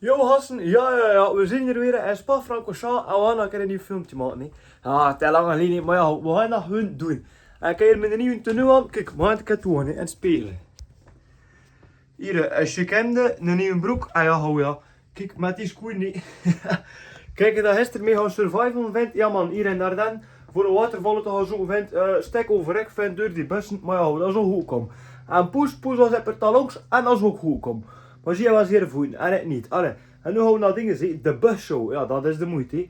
Yo gasten, ja, we zijn hier weer in Spa-Francorchamps en we gaan een keer een nieuw filmpje maken. Hè. Ja, het is lang geleden, niet, maar ja, we gaan dat gewoon doen. En kijk hier met een nieuwe tenue aan, kijk, we gaan het een doen en spelen. Hier, een chicende, een nieuwe broek, en ja, hou ja. Kijk, met die schoenen niet. Kijk, dat gisteren mee gaan survival vindt, ja man, hier en daar dan. Voor een watervallen te gaan zoeken vindt, stek overrek vindt door die bussen, maar ja, dat is ook goed kom. En poes als het per talongs, en dat is ook goed kom. Maar zie je wel zeer voeten en het niet. Allee. En nu gaan we naar dingen zien. De busshow, ja dat is de moeite.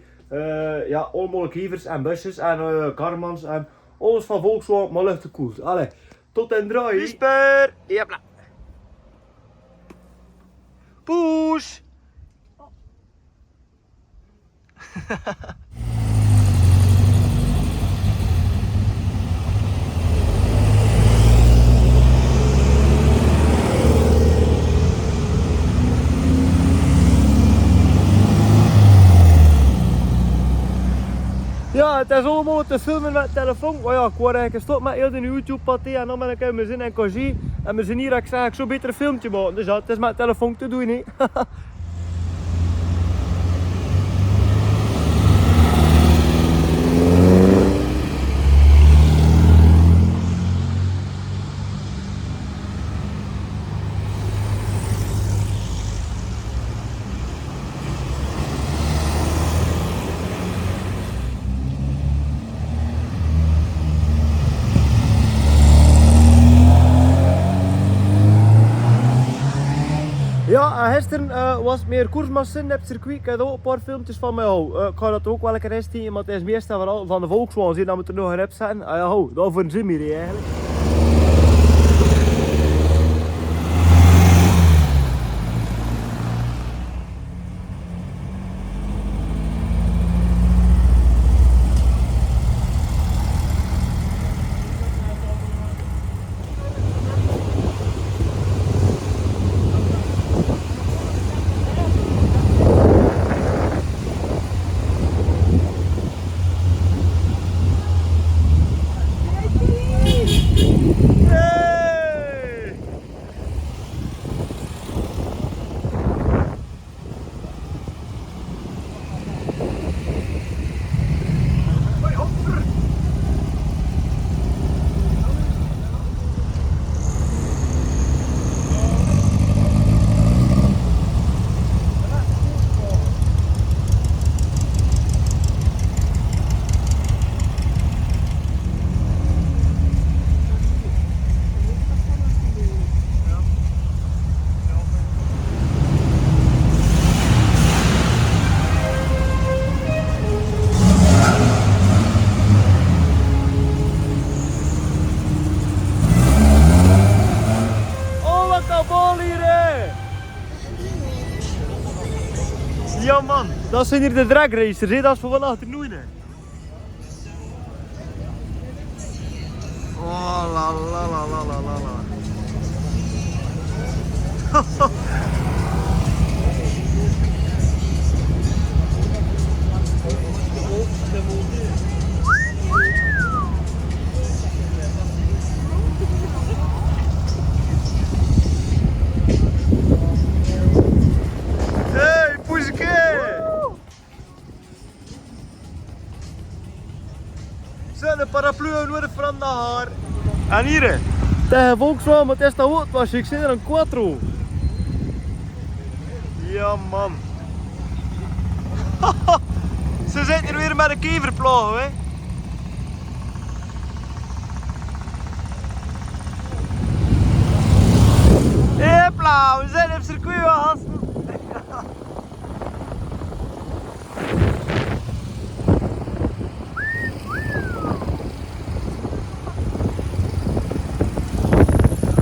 Ja, allemaal kievers en busjes en karmans en alles van Volkswagen, maar lucht te koel. Allee, tot en draai. Whisper! Jepla. Poes! Ja, het is allemaal te filmen met de telefoon. Maar ja, ik word eigenlijk gestopt met heel de YouTube-party en dan ben ik in mijn zin en congé. En we zijn hier, ik zeg, ik zou beter een filmpje maken. Dus ja, het is met de telefoon te doen, hè. Ja, en gisteren was meer koersmachine op het circuit. Ik heb ook een paar filmpjes van mij houden. Ik ga dat ook wel een keer zien, maar het is meestal vooral van de Volkswagen. Zie dat we er nog een op zetten. Ah ja, hou, dat voor een zin hier eigenlijk. Ja man, dat zijn hier de drag racers, hè? Dat is voor vannacht te noemen. Oh la la la la la la la. De paraplu nodig van de haar. En hier, tegen Volkswagen, maar het is dat wat was. Ik zie er een quattro. Ja man. Ze zitten hier weer met een keverplaag, hè. Hopla, we zijn op het circuit, gasten.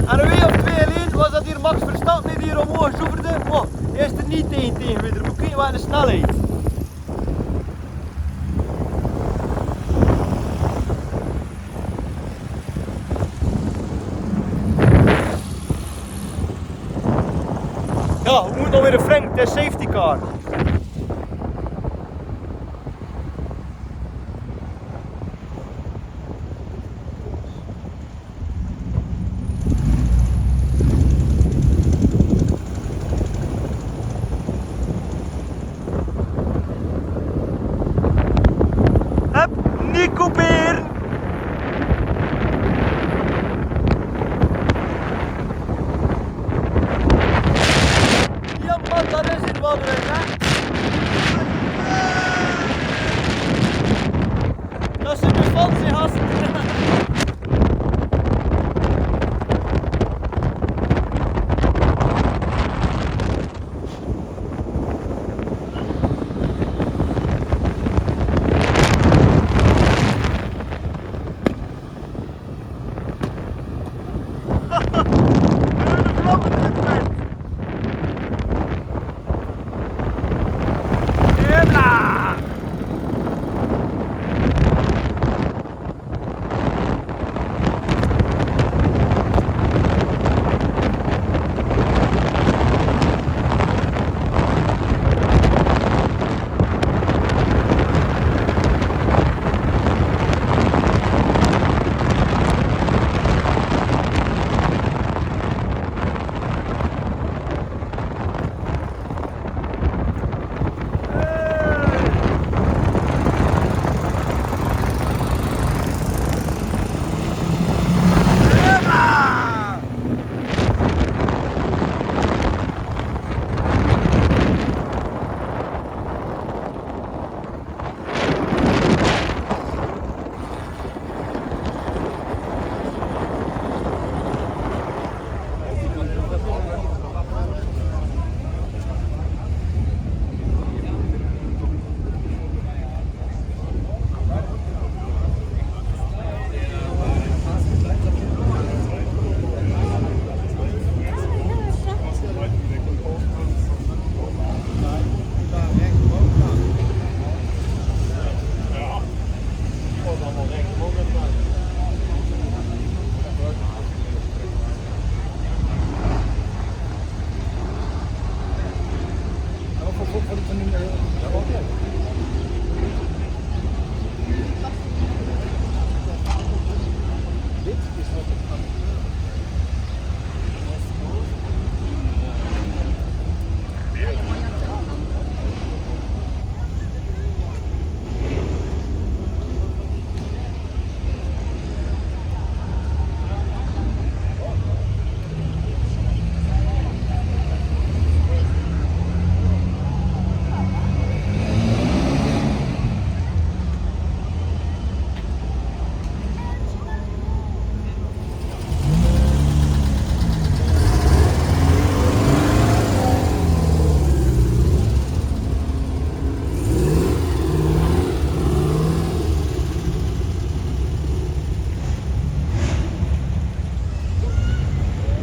En een week of twee geleden was dat hier Max Verstappen die hier omhoog sjoeverde. Oh, hij is er niet tegen weer. Moet kijken wat de snelheid. Ja, we moeten nog weer een Frank, het is safety car. want dat is het wat weg, hè? Dat is een fancy gast.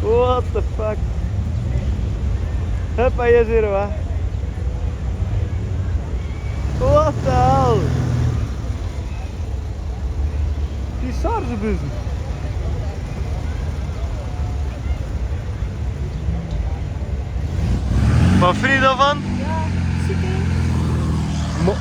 What the fuck? Huppa, hier zitten we. What the hell? Die sarzenbussen. Wat vind je daarvan? Ja, super. Maar,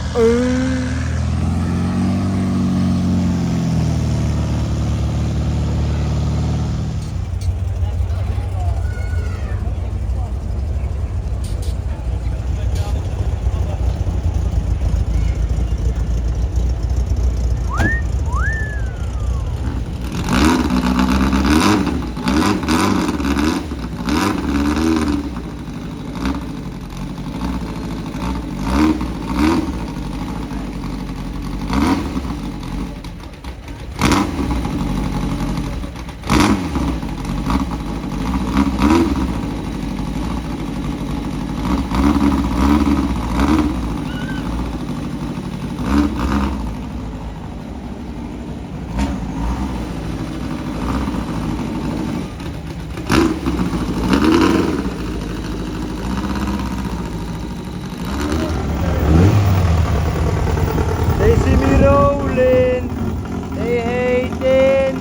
they see me rolling, they hating,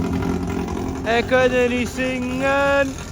en kunnen niet zingen.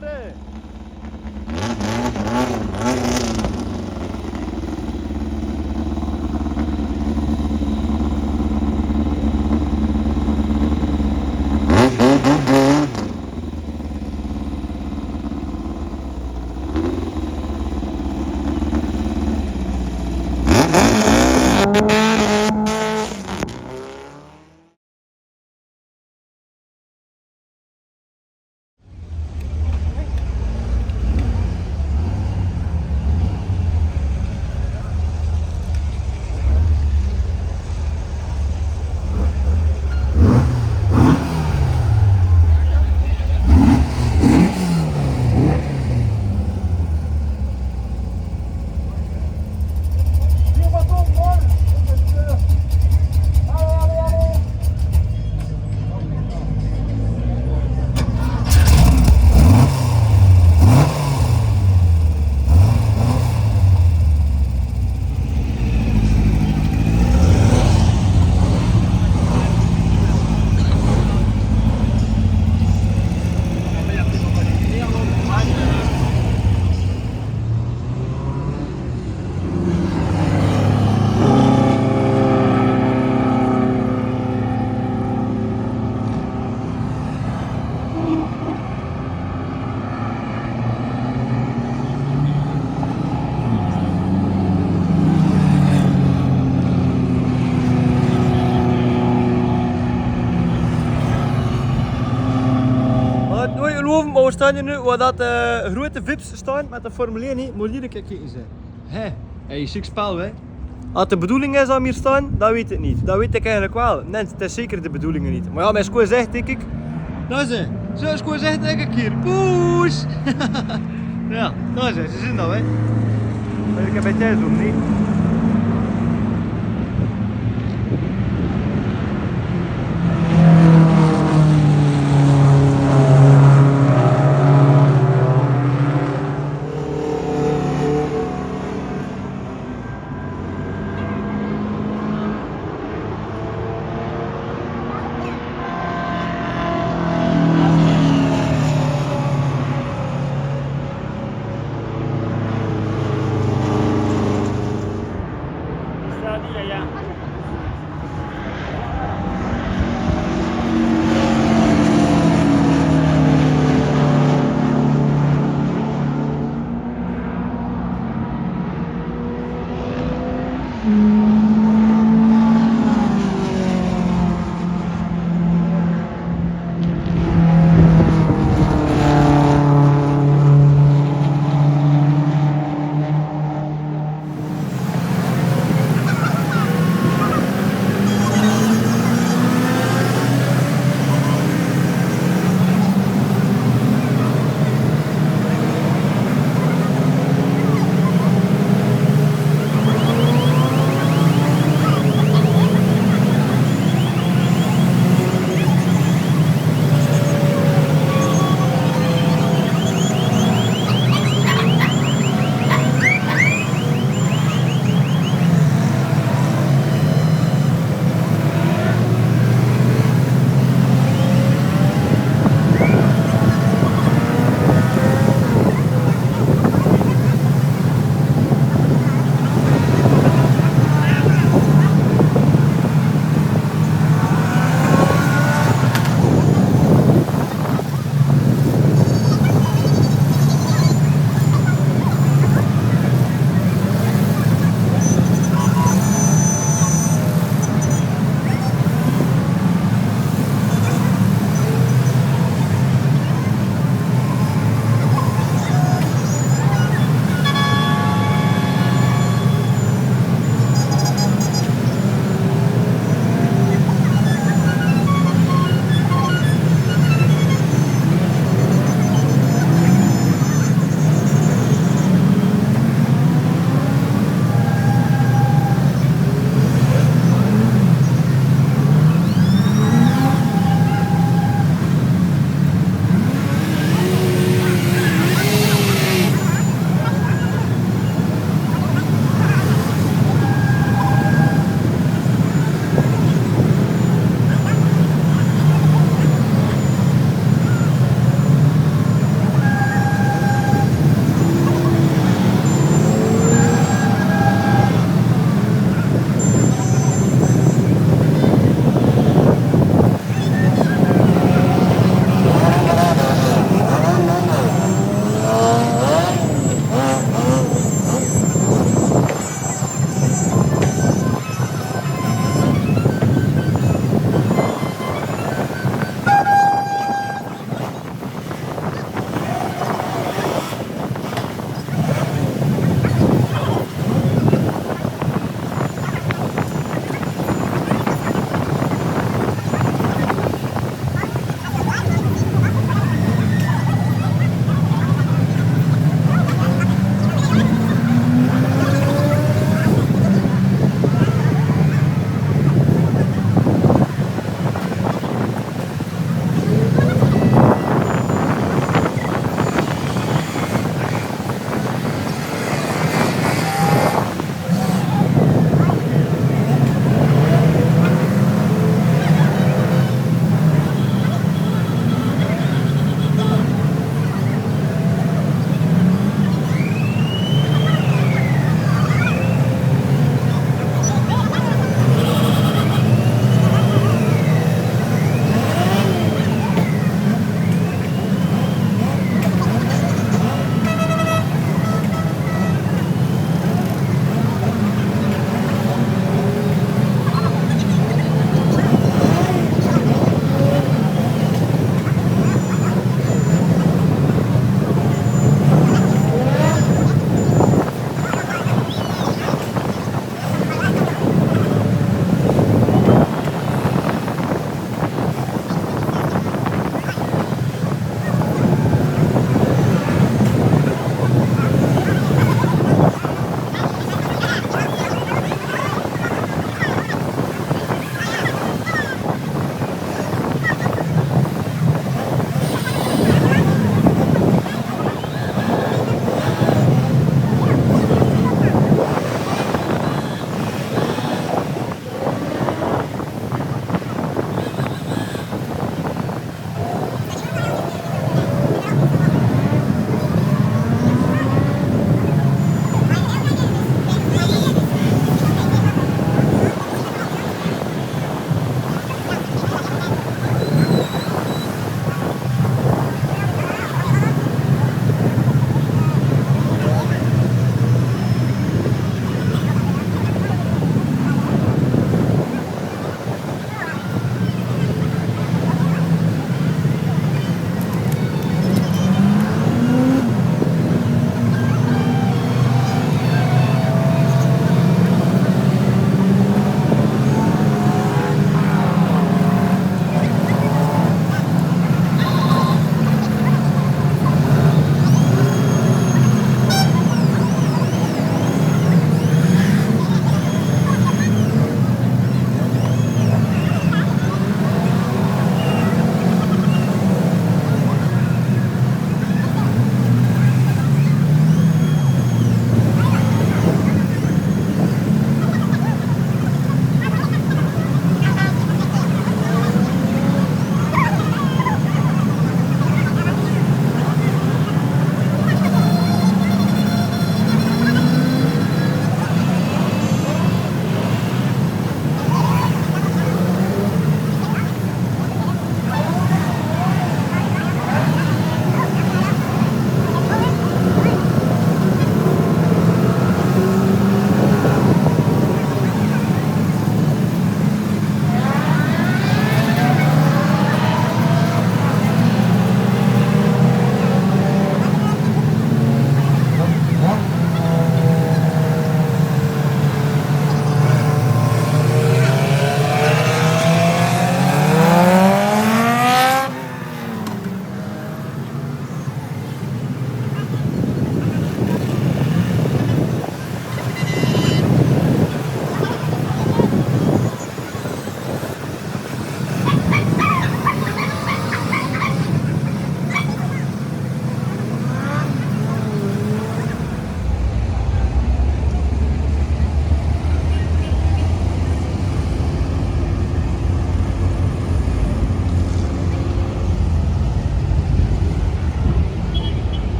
varen! We staan hier nu waar dat grote vips staan met een formulier niet, moet jullie kijken zijn. Hé, hey, ziek spel hè. Als de bedoeling is om hier staan, dan weet ik niet. Dat weet ik eigenlijk wel. Nee, het is zeker de bedoeling niet. Maar ja, mijn school zegt denk ik. Dat is het. Zo'n school zegt denk ik hier. Poes! Ja, dat is het. Ze zien dat hè. Ik heb bij thuis ook niet.